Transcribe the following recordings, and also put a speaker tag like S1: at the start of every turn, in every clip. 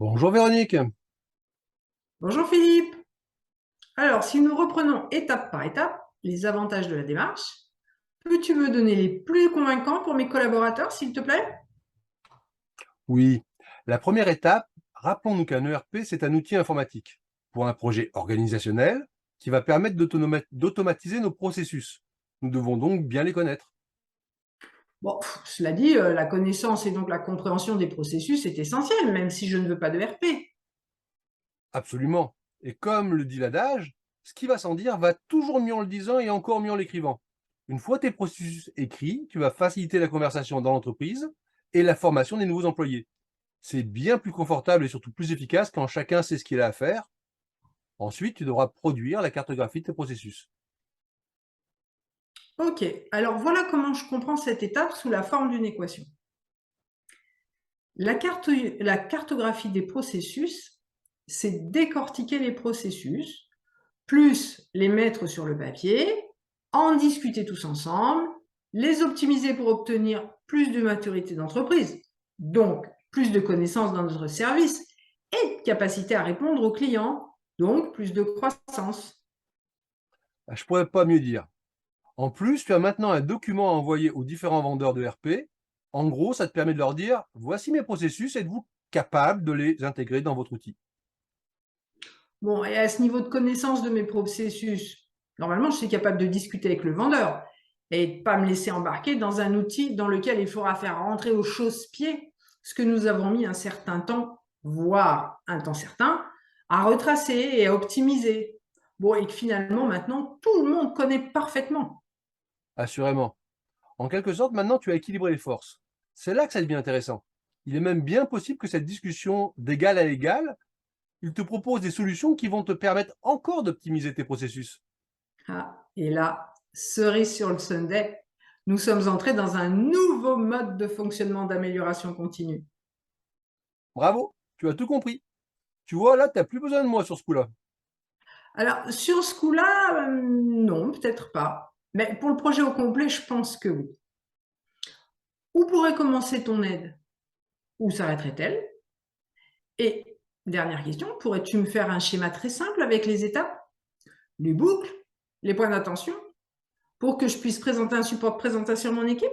S1: Bonjour Véronique.
S2: Bonjour Philippe. Alors, si nous reprenons étape par étape les avantages de la démarche, peux-tu me donner les plus convaincants pour mes collaborateurs, s'il te plaît?
S1: Oui, la première étape, rappelons-nous qu'un ERP, c'est un outil informatique pour un projet organisationnel qui va permettre d'automatiser nos processus. Nous devons donc bien les connaître.
S2: Bon, cela dit, la connaissance et donc la compréhension des processus est essentielle, même si je ne veux pas de RP.
S1: Absolument. Et comme le dit l'adage, ce qui va sans dire va toujours mieux en le disant et encore mieux en l'écrivant. Une fois tes processus écrits, tu vas faciliter la conversation dans l'entreprise et la formation des nouveaux employés. C'est bien plus confortable et surtout plus efficace quand chacun sait ce qu'il a à faire. Ensuite, tu devras produire la cartographie de tes processus.
S2: Ok, alors voilà comment je comprends cette étape sous la forme d'une équation. La cartographie des processus, c'est décortiquer les processus, plus les mettre sur le papier, en discuter tous ensemble, les optimiser pour obtenir plus de maturité d'entreprise, donc plus de connaissances dans notre service et de capacité à répondre aux clients, donc plus de croissance.
S1: Ah, je pourrais pas mieux dire. En plus, tu as maintenant un document à envoyer aux différents vendeurs de RP. En gros, ça te permet de leur dire, voici mes processus, êtes-vous capable de les intégrer dans votre outil?
S2: Bon, et à ce niveau de connaissance de mes processus, normalement, je suis capable de discuter avec le vendeur et de ne pas me laisser embarquer dans un outil dans lequel il faudra faire rentrer au chausse-pied ce que nous avons mis un certain temps, voire un temps certain, à retracer et à optimiser. Bon, et que finalement, maintenant, tout le monde connaît parfaitement.
S1: Assurément. En quelque sorte, maintenant, tu as équilibré les forces. C'est là que ça devient intéressant. Il est même bien possible que cette discussion d'égal à égal, il te propose des solutions qui vont te permettre encore d'optimiser tes processus.
S2: Ah, et là, cerise sur le sundae, nous sommes entrés dans un nouveau mode de fonctionnement d'amélioration continue.
S1: Bravo, tu as tout compris. Tu vois, là, tu n'as plus besoin de moi sur ce coup-là.
S2: Alors, sur ce coup-là, non, peut-être pas. Mais pour le projet au complet, je pense que oui. Où pourrait commencer ton aide? Où s'arrêterait-elle? Et dernière question, pourrais-tu me faire un schéma très simple avec les étapes, les boucles, les points d'attention, pour que je puisse présenter un support de présentation à mon équipe?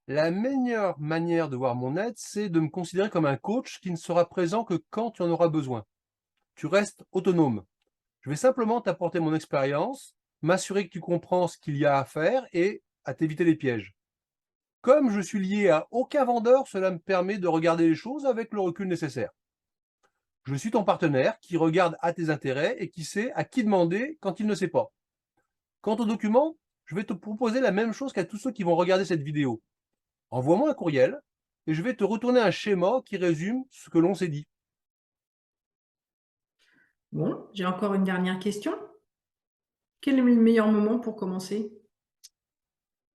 S1: La meilleure manière de voir mon aide, c'est de me considérer comme un coach qui ne sera présent que quand tu en auras besoin. Tu restes autonome. Je vais simplement t'apporter mon expérience, m'assurer que tu comprends ce qu'il y a à faire et à t'éviter les pièges. Comme je suis lié à aucun vendeur, cela me permet de regarder les choses avec le recul nécessaire. Je suis ton partenaire qui regarde à tes intérêts et qui sait à qui demander quand il ne sait pas. Quant au document, je vais te proposer la même chose qu'à tous ceux qui vont regarder cette vidéo. Envoie-moi un courriel et je vais te retourner un schéma qui résume ce que l'on s'est dit.
S2: Bon, j'ai encore une dernière question. Quel est le meilleur moment pour commencer?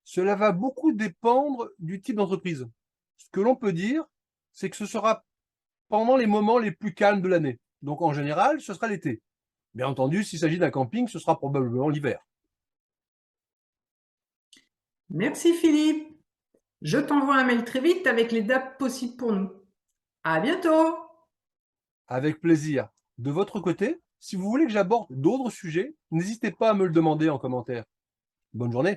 S1: Cela va beaucoup dépendre du type d'entreprise. Ce que l'on peut dire, c'est que ce sera pendant les moments les plus calmes de l'année. Donc en général, ce sera l'été. Bien entendu, s'il s'agit d'un camping, ce sera probablement l'hiver.
S2: Merci Philippe. Je t'envoie un mail très vite avec les dates possibles pour nous. À bientôt!
S1: Avec plaisir. De votre côté, si vous voulez que j'aborde d'autres sujets, n'hésitez pas à me le demander en commentaire. Bonne journée.